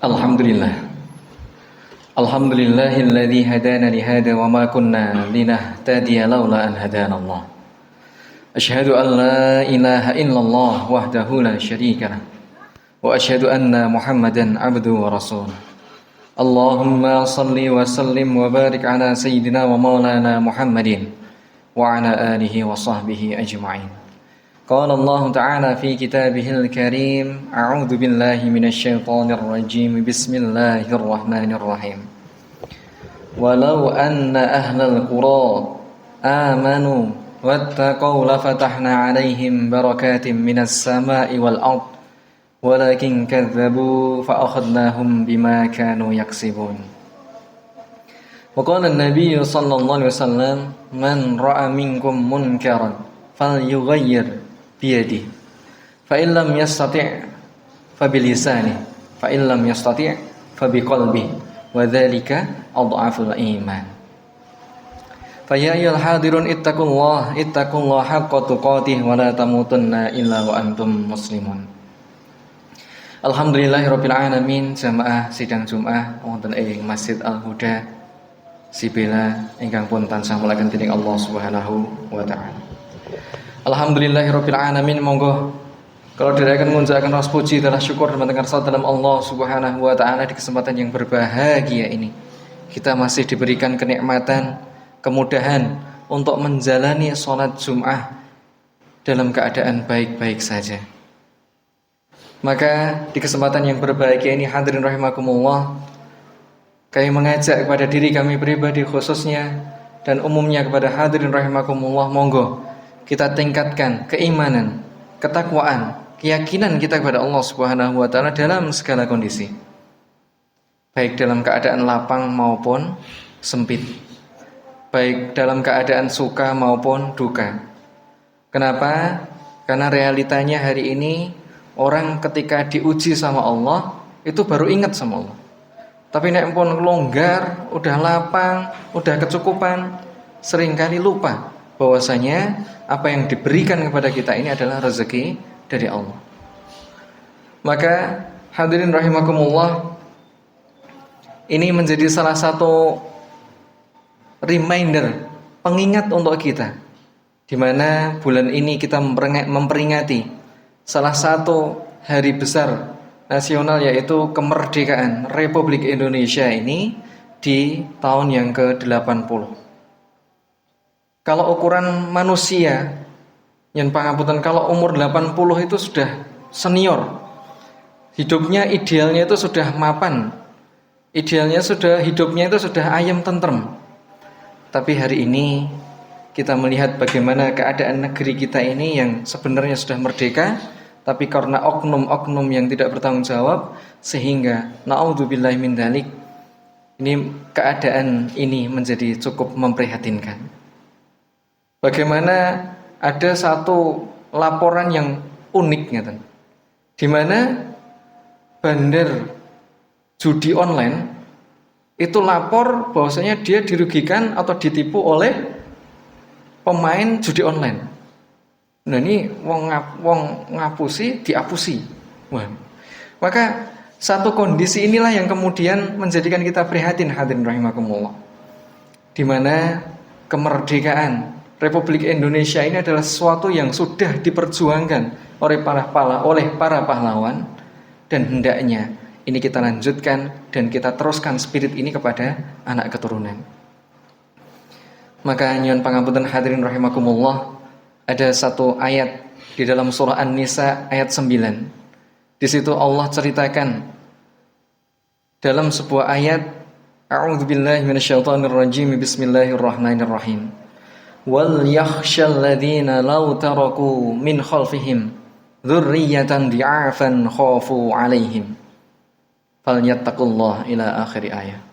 Alhamdulillah. Alhamdulillahilladzi hadana li hada wa ma kunna linahtadiya laula an hadana Allah. Asyhadu an la ilaha illallah wahdahu la syarika lah. Wa asyhadu anna Muhammadan abduhu wa rasuluh. Allahumma salli wa sallim wa barik ala sayyidina wa maulana Muhammadin wa ala alihi wa sahbihi ajma'in. Qala Allah Ta'ala fi kitabihil karim, a'udzu billahi minasy syaithanir rajim. Bismillahirrahmanirrahim. Walau anna ahlal qura amanu wattaqau lafatahna 'alaihim barakatim minas sama'i wal ard walakin kadzdzabu fa akhadnahum bima kanu yaksibun. Wa qala an-nabiy sallallahu alaihi wasallam, man ra'a minkum munkaran falyughayyir biyadi fa illam yastati' fa bilisani fa illam yastati' fa biqalbi wa dzalika adhaful iman. Fa ya ayyuhal hadirun ittaqullaha haqqa tuqatih wa la tamutunna illa wa antum muslimun. Alhamdulillahirabbil alamin. Jamaah sidang Jumat wonten ing Masjid Al-Huda Sibela ingkang pun tansah mulaken dening Allah Subhanahu wa taala. Alhamdulillahirabbil alamin. Monggo kalau dherekaken ngunjakaken rasa puji dan syukur dumateng dalam Allah Subhanahu wa taala di kesempatan yang berbahagia ini. Kita masih diberikan kenikmatan, kemudahan untuk menjalani salat Jumat dalam keadaan baik-baik saja. Maka di kesempatan yang berbahagia ini hadirin rahimakumullah, kami mengajak kepada diri kami pribadi khususnya dan umumnya kepada hadirin rahimakumullah, monggo kita tingkatkan keimanan, ketakwaan, keyakinan kita kepada Allah Subhanahu wa taala dalam segala kondisi. Baik dalam keadaan lapang maupun sempit. Baik dalam keadaan suka maupun duka. Kenapa? Karena realitanya hari ini orang ketika diuji sama Allah itu baru ingat sama Allah. Tapi nek pun longgar, udah lapang, udah kecukupan, seringkali lupa bahwasanya apa yang diberikan kepada kita ini adalah rezeki dari Allah. Maka hadirin rahimakumullah, ini menjadi salah satu reminder, pengingat untuk kita, di mana bulan ini kita memperingati salah satu hari besar nasional, yaitu kemerdekaan Republik Indonesia ini di tahun yang ke-80. Kalau ukuran manusia yang pangapunten, kalau umur 80 itu sudah senior. Hidupnya idealnya itu sudah mapan. Idealnya hidupnya itu sudah ayam tentrem. Tapi hari ini kita melihat bagaimana keadaan negeri kita ini yang sebenarnya sudah merdeka, tapi karena oknum-oknum yang tidak bertanggung jawab, sehingga na'udzubillahi min dzalik, ini keadaan ini menjadi cukup memprihatinkan. Bagaimana ada satu laporan yang unik, di mana bandar judi online itu lapor bahwasanya dia dirugikan atau ditipu oleh pemain judi online. Nah ini wong ngapusi diapusi. Wah. Maka satu kondisi inilah yang kemudian menjadikan kita prihatin, hadirin rahimakumullah, di mana kemerdekaan Republik Indonesia ini adalah sesuatu yang sudah diperjuangkan oleh para pahlawan, dan hendaknya ini kita lanjutkan dan kita teruskan spirit ini kepada anak keturunan. Maka nyuwun pangapunten hadirin rahimakumullah, ada satu ayat di dalam surah An-Nisa ayat 9. Di situ Allah ceritakan dalam sebuah ayat, a'udzubillahi minasyaitonir rajim, bismillahirrahmanirrahim. Wal yakhshal ladzina law taraku min khalfihim dzurriyyatan di'afan khafu 'alaihim falyattaqullah ila akhir ayat.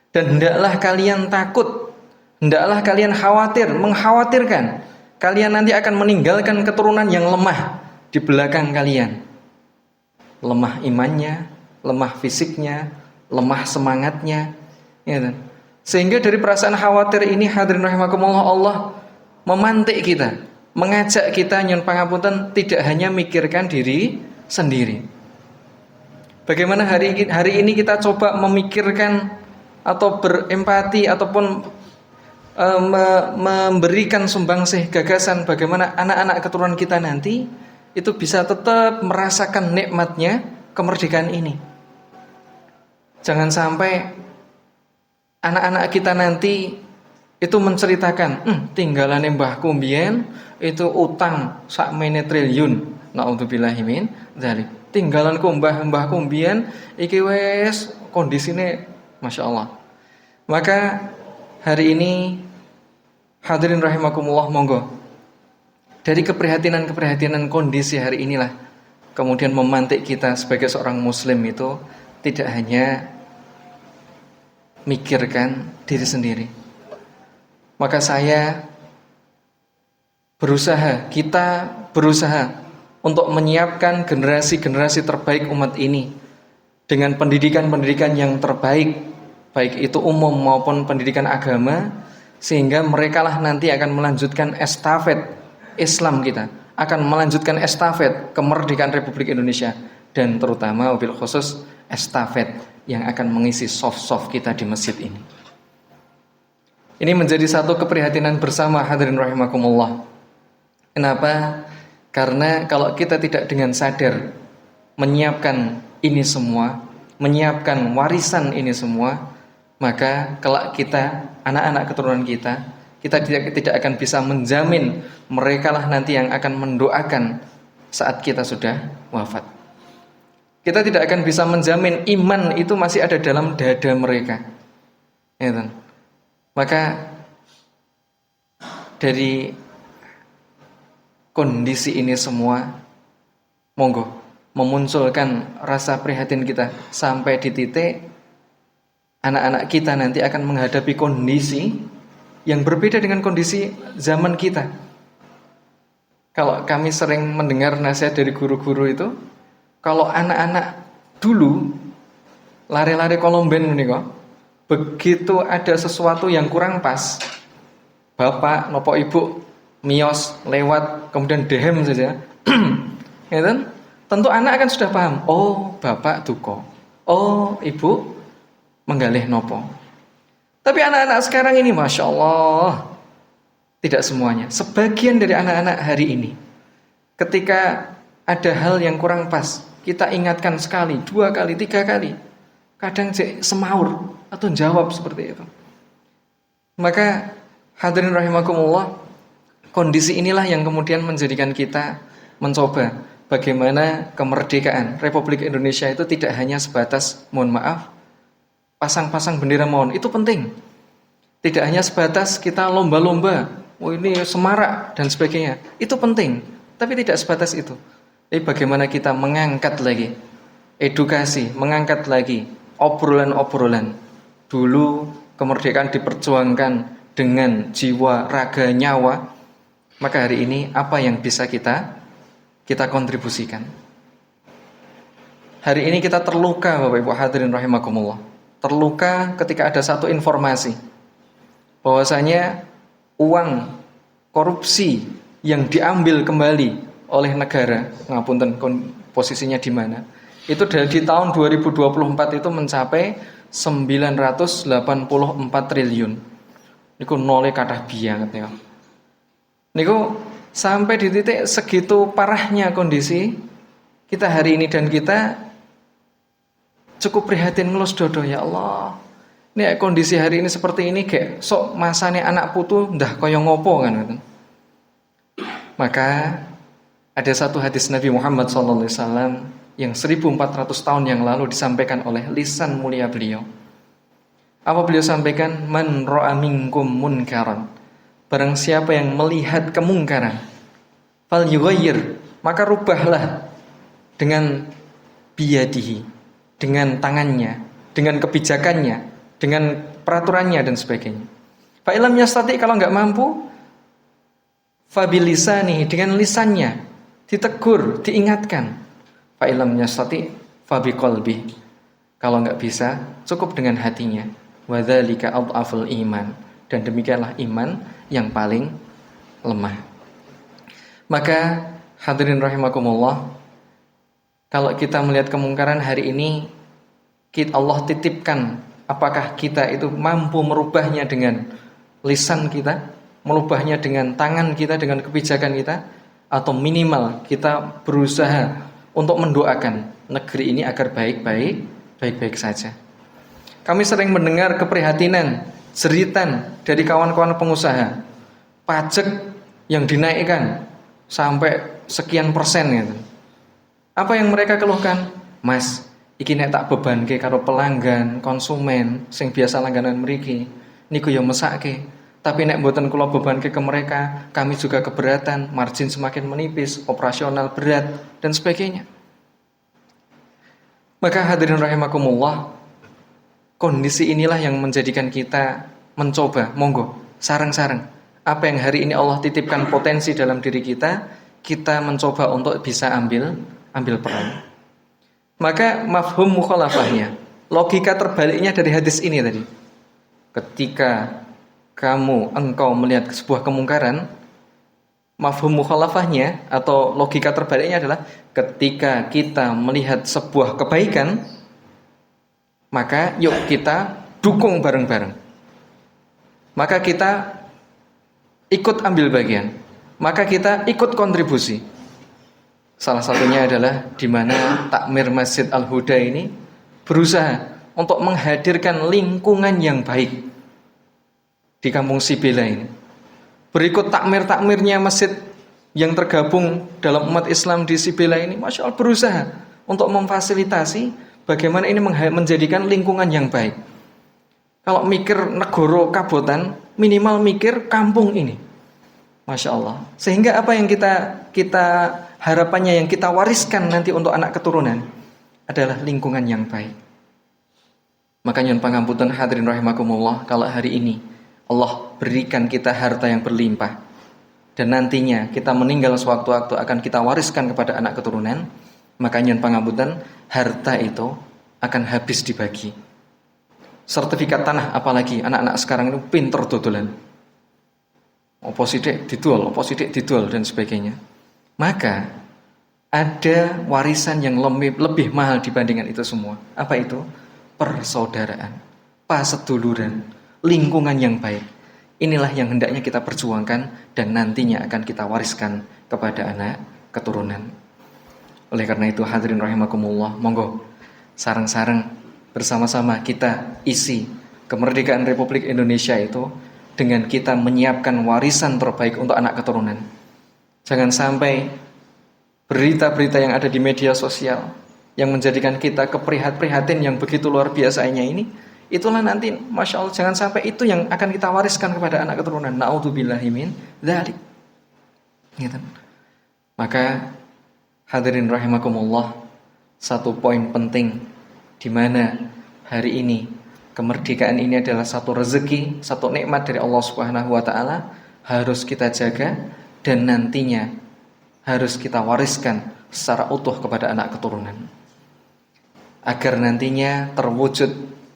Dan hendaklah kalian takut, hendaklah kalian mengkhawatirkan kalian nanti akan meninggalkan keturunan yang lemah di belakang kalian. Lemah imannya, lemah fisiknya, lemah semangatnya, ya kan? Sehingga dari perasaan khawatir ini, hadirin rahimakumullah, Allah memantik kita, mengajak kita nyuwun pangapunten tidak hanya mikirkan diri sendiri. Bagaimana hari ini kita coba memikirkan atau berempati ataupun memberikan sumbangsih gagasan bagaimana anak-anak keturunan kita nanti itu bisa tetap merasakan nikmatnya kemerdekaan ini. Jangan sampai anak-anak kita nanti itu menceritakan tinggalan mbahku mbiyen itu utang sakmene triliun, naudzubillahi min dzalik. Tinggalanku mbahku mbiyen iki wis kondisine masyaallah. Maka hari ini hadirin rahimakumullah, monggo dari keprihatinan kondisi hari inilah kemudian memantik kita sebagai seorang muslim itu tidak hanya mikirkan diri sendiri. Maka kita berusaha untuk menyiapkan generasi-generasi terbaik umat ini dengan pendidikan-pendidikan yang terbaik, baik itu umum maupun pendidikan agama, sehingga merekalah nanti akan melanjutkan estafet Islam kita, akan melanjutkan estafet kemerdekaan Republik Indonesia, dan terutama wabil khusus estafet yang akan mengisi soft kita di masjid ini. Ini menjadi satu keprihatinan bersama hadirin rahimakumullah. Kenapa? Karena kalau kita tidak dengan sadar menyiapkan ini semua, menyiapkan warisan ini semua, maka kelak kita, anak-anak keturunan kita tidak akan bisa menjamin mereka lah nanti yang akan mendoakan saat kita sudah wafat. Kita tidak akan bisa menjamin iman itu masih ada dalam dada mereka. Ya, kan? Maka dari kondisi ini semua, monggo memunculkan rasa prihatin kita sampai di titik anak-anak kita nanti akan menghadapi kondisi yang berbeda dengan kondisi zaman kita. Kalau kami sering mendengar nasihat dari guru-guru itu, kalau anak-anak dulu lari-lari kolomben ini kok, begitu ada sesuatu yang kurang pas, bapak nopo ibu mios lewat kemudian dehem saja, ya kan? Tentu anak akan sudah paham. Oh, bapak duko. Oh, ibu menggalih nopo. Tapi anak-anak sekarang ini, masya Allah, tidak semuanya. Sebagian dari anak-anak hari ini, ketika ada hal yang kurang pas, kita ingatkan sekali, 2 kali, 3 kali, kadang semaur atau jawab seperti itu. Maka hadirin rahimakumullah, kondisi inilah yang kemudian menjadikan kita mencoba bagaimana kemerdekaan Republik Indonesia itu tidak hanya sebatas, mohon maaf, pasang-pasang bendera mohon, itu penting. Tidak hanya sebatas kita lomba-lomba, oh ini semarak dan sebagainya, itu penting. Tapi tidak sebatas itu. Tapi bagaimana kita mengangkat lagi edukasi, mengangkat lagi obrolan-obrolan. Dulu kemerdekaan diperjuangkan dengan jiwa, raga, nyawa. Maka hari ini apa yang bisa kita kontribusikan? Hari ini kita terluka, Bapak Ibu hadirin rahimakumullah. Terluka ketika ada satu informasi bahwasanya uang korupsi yang diambil kembali oleh negara, ngapunten posisinya di mana, itu di tahun 2024 itu mencapai 984 triliun. Niku nolnya kathah banget ya. Niku sampai di titik segitu parahnya kondisi kita hari ini, dan kita cukup prihatin ngelus dodo, ya Allah. Ini kondisi hari ini seperti ini, kayak sok masane anak putu ndah kaya ngopo kan gitu. Maka ada satu hadis Nabi Muhammad SAW yang 1400 tahun yang lalu disampaikan oleh lisan mulia beliau. Apa beliau sampaikan? Man ra'a minkum munkaran. Barang siapa yang melihat kemungkaran, fal yughayyir, maka rubahlah dengan biyadihi, dengan tangannya, dengan kebijakannya, dengan peraturannya dan sebagainya. Fa ilam yastati, kalau enggak mampu, fa bilisanihi, dengan lisannya, ditegur, diingatkan. Fa ilam yastati fa biqalbi, kalau enggak bisa, cukup dengan hatinya. Wa dzalika adhaful iman, dan demikianlah iman yang paling lemah. Maka hadirin rahimakumullah, Kalau kita melihat kemungkaran hari ini, Allah titipkan, apakah kita itu mampu merubahnya dengan lisan kita, merubahnya dengan tangan kita, dengan kebijakan kita, atau minimal kita berusaha untuk mendoakan negeri ini agar baik-baik saja. Kami sering mendengar keprihatinan, jeritan dari kawan-kawan pengusaha, pajak yang dinaikkan sampai sekian persen gitu. Apa yang mereka keluhkan? Mas, iki nek tak bebanke karo pelanggan, konsumen sing biasa langganan mriki, niku ya mesake. Tapi nek mboten kula bebanke ke mereka, kami juga keberatan, margin semakin menipis, operasional berat dan sebagainya. Maka hadirin rahimakumullah, kondisi inilah yang menjadikan kita mencoba, monggo, sareng-sareng. Apa yang hari ini Allah titipkan potensi dalam diri kita, kita mencoba untuk bisa ambil peran. Maka mafhum mukhalafahnya, logika terbaliknya dari hadis ini tadi. Ketika engkau melihat sebuah kemungkaran, mafhum mukhalafahnya atau logika terbaliknya adalah ketika kita melihat sebuah kebaikan, maka yuk kita dukung bareng-bareng. Maka kita ikut ambil bagian. Maka kita ikut kontribusi. Salah satunya adalah di mana takmir Masjid Al-Huda ini berusaha untuk menghadirkan lingkungan yang baik di kampung Sibila ini. Berikut takmir-takmirnya masjid yang tergabung dalam umat Islam di Sibila ini, Masya Allah, berusaha untuk memfasilitasi bagaimana ini menjadikan lingkungan yang baik. Kalau mikir negoro kabotan, minimal mikir kampung ini. Masya Allah. Sehingga apa yang kita harapannya, yang kita wariskan nanti untuk anak keturunan adalah lingkungan yang baik. Makanya pangampunten hadirin rahimakumullah, kalau hari ini Allah berikan kita harta yang berlimpah dan nantinya kita meninggal sewaktu-waktu akan kita wariskan kepada anak keturunan, maka nyuwun pangampunten, harta itu akan habis dibagi. Sertifikat tanah apalagi, anak-anak sekarang itu pinter dodolan. Opo sithik didol dan sebagainya. Maka ada warisan yang lebih mahal dibandingkan itu semua. Apa itu? Persaudaraan, paseduluran, lingkungan yang baik. Inilah yang hendaknya kita perjuangkan dan nantinya akan kita wariskan kepada anak keturunan. Oleh karena itu hadirin rahimakumullah, monggo sareng-sareng bersama-sama kita isi kemerdekaan Republik Indonesia itu dengan kita menyiapkan warisan terbaik untuk anak keturunan. Jangan sampai berita-berita yang ada di media sosial yang menjadikan kita keprihatin yang begitu luar biasanya ini, itulah nanti, Masya Allah, jangan sampai itu yang akan kita wariskan kepada anak keturunan. Na'udzubillahi min dzalik. Gitu. Maka hadirin rahimakumullah, satu poin penting di mana hari ini kemerdekaan ini adalah satu rezeki, satu nikmat dari Allah Subhanahu wa taala, harus kita jaga dan nantinya harus kita wariskan secara utuh kepada anak keturunan. Agar nantinya terwujud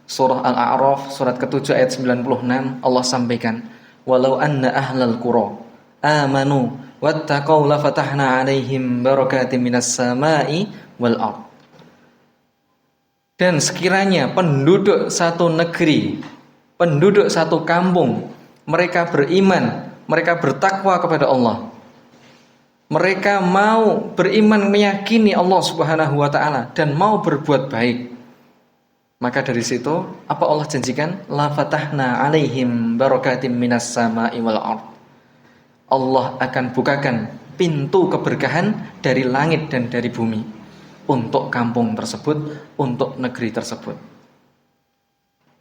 surah Al-A'raf surat ke-7 ayat 96, Allah sampaikan, "Walau anna ahlal qura amanu wattaqau la fatahna 'alaihim barakatim minas sama'i wal ardh." Dan sekiranya penduduk satu negeri, penduduk satu kampung, mereka beriman, mereka bertakwa kepada Allah, mereka mau beriman meyakini Allah Subhanahu wa taala dan mau berbuat baik, maka dari situ apa Allah janjikan? La fatahna 'alaihim barakatim minas sama'i wal ardh. Allah akan bukakan pintu keberkahan dari langit dan dari bumi untuk kampung tersebut, untuk negeri tersebut.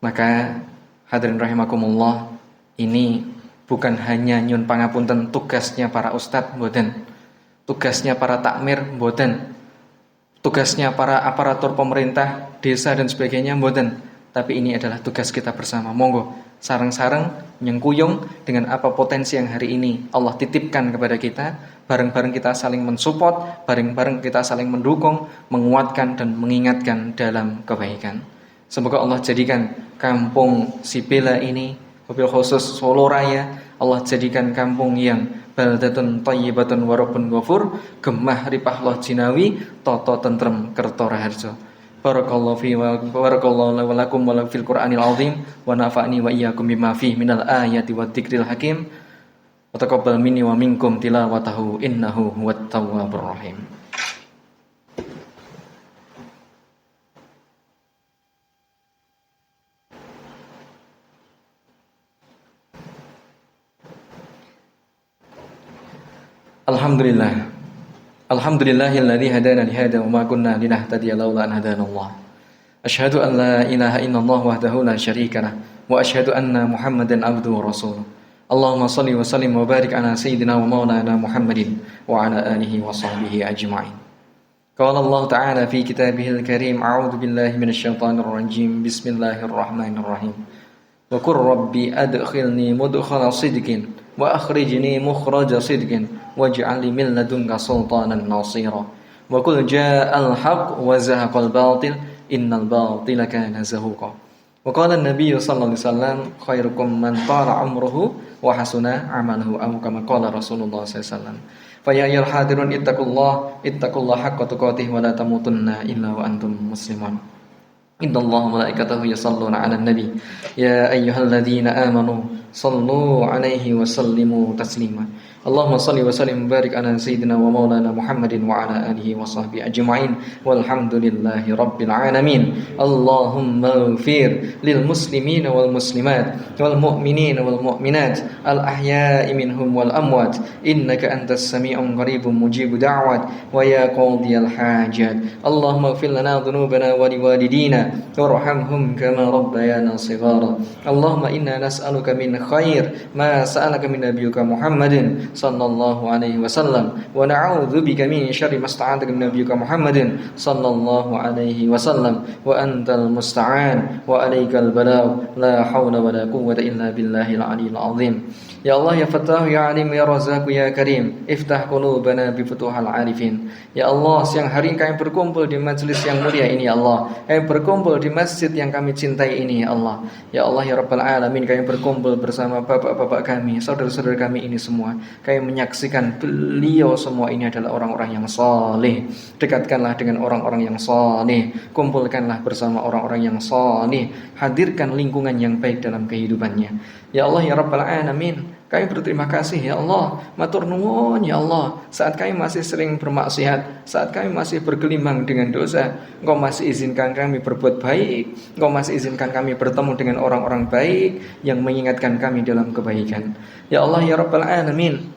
Maka hadirin rahimakumullah, ini bukan hanya nyun pangapunten tugasnya para ustadz, mboten. Tugasnya para takmir, mboten. Tugasnya para aparatur pemerintah, desa dan sebagainya, mboten. Tapi ini adalah tugas kita bersama. Monggo sareng-sareng nyengkuyung dengan apa potensi yang hari ini Allah titipkan kepada kita. Bareng-bareng kita saling mensupport, bareng-bareng kita saling mendukung, menguatkan dan mengingatkan dalam kebaikan. Semoga Allah jadikan kampung Sibila ini, wabil khusus Solo Raya, Allah jadikan kampung yang baldatun thayyibatun wa rabbun ghafur, gemah ripah loh jinawi, toto tentrem kerto raharjo. Barakallahu fi wa barakallahu lakum wa fil Qur'anil azim wa nafa'ni wa iyyakum bima fihi minal ayati wa dzikril hakim. Wa taqabbal minni wa minkum tilawatahu innahu huwat tawwabur rahim. Alhamdulillah. Alhamdulillahilladzi hadana li hada wa ma kunna linahtadiya laula an hadanallah. Asyhadu an la ilaha illallah wahdahu la syarika lah wa asyhadu anna Muhammadan abduhu wa rasuluh. Allahumma shalli wa sallim wa barik ala sayyidina wa maulana Muhammadin wa ala alihi wa sahbihi ajma'in. Qala Allah ta'ala fi kitabihil karim, a'udzu billahi minasyaitonir rajim. Bismillahirrahmanirrahim. Wa qur rabbi adkhilni mudkhala sidqin wa akhrijni mukhraja sidqin waj'al li min ladunka sultanan nasira. Wa qul ja'al haqq wa zahaqal batil innal batila kana zahuqa. Wa qala an-nabiy sallallahu alaihi wasallam khairukum man tala umruhu wa hasuna amaluhu aw kama qala Rasulullah sallallahu alaihi wasallam. Fa ya ayyuhal hadirun ittaqullaha haqqa tuqatih wa la tamutunna illa wa antum muslimun. Innallaha wa malaikatahu yusholluna 'alan nabi ya ayyuhalladzina amanu shallu 'alaihi wa sallimu taslima. Allahumma shalli wa sallim barik ala sayyidina wa maulana Muhammadin wa ala alihi wa sahbihi ajma'in walhamdulillahi rabbil alamin. Allahumma ighfir lil muslimina wal muslimat wal mu'minina wal mu'minat al ahya'i minhum wal amwat innaka antas sami'un qaribun mujibud da'wat wa ya qadiyal hajat. Allahumma ighfir lana dhunubana wa liwalidina warhamhum kama rabbayana shighara. Allahumma inna nas'aluka min khair ma sa'alaka min nabiyyika Muhammadin sallallahu alaihi wasallam wa na'udzu bika min syarri ma sta'adaka min nabiyyika Muhammadin sallallahu alaihi wasallam wa antal musta'an wa alaikal balagh la haula wa la quwwata illa billahil aliyil azim. Ya Allah ya Fattah ya Alim ya Razzaq ya Karim, iftah qulubana bi futuhal arifin. Ya Allah, siang hari kami berkumpul di majelis yang mulia ini ya Allah. Kami berkumpul di masjid yang kami cintai ini ya Allah. Ya Allah ya Rabbal alamin, kami berkumpul bersama bapak-bapak kami, saudara-saudara kami ini semua. Kami menyaksikan beliau semua ini adalah orang-orang yang saleh. Dekatkanlah dengan orang-orang yang saleh. Kumpulkanlah bersama orang-orang yang saleh. Hadirkan lingkungan yang baik dalam kehidupannya. Ya Allah ya Rabbal alamin, kami berterima kasih ya Allah, matur nuwun ya Allah, saat kami masih sering bermaksiat, saat kami masih bergelimang dengan dosa, Engkau masih izinkan kami berbuat baik, Engkau masih izinkan kami bertemu dengan orang-orang baik yang mengingatkan kami dalam kebaikan. Ya Allah ya Rabbal alamin,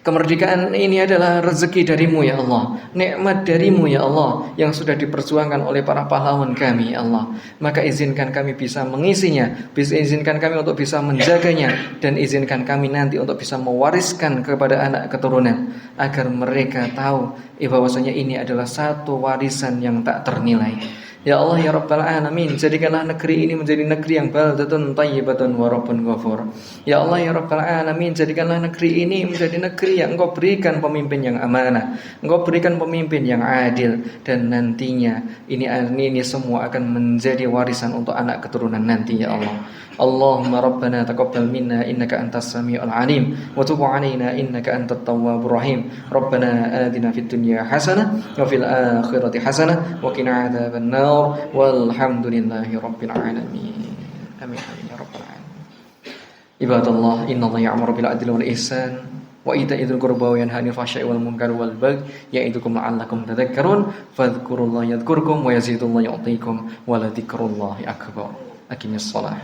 kemerdekaan ini adalah rezeki darimu ya Allah, nikmat darimu ya Allah yang sudah diperjuangkan oleh para pahlawan kami ya Allah. Maka izinkan kami bisa mengisinya, izinkan kami untuk bisa menjaganya, dan izinkan kami nanti untuk bisa mewariskan kepada anak keturunan agar mereka tahu bahwasanya ini adalah satu warisan yang tak ternilai. Ya Allah ya Rabbal alamin, jadikanlah negeri ini menjadi negeri yang baldatun thayyibatun wa rabbun ghafur. Ya Allah ya Rabbal alamin, jadikanlah negeri ini menjadi negeri yang Engkau berikan pemimpin yang amanah, Engkau berikan pemimpin yang adil, dan nantinya ini semua akan menjadi warisan untuk anak keturunan nanti ya Allah. Allahumma rabbana taqabbal minna innaka antas samiul alim wa tub 'alaina innaka antat tawwabur rahim. Rabbana atina fid dunya hasanah wa fil akhirati hasanah wa qina adzabannar walhamdulillahi rabbil alamin. Amin ya rabbal alamin. Ibadallah, innallaha ya'muru bil adli wal ihsan wa ita'idzil qurba wa yanha 'anil fahsya'i wal munkari wal baghi ya'idukum la'allakum tadhakkarun. Fadhkurullaha yadhkurkum wa yazidullahi yu'tikum wa la dzikrullahi akbar. Aqimis shalah.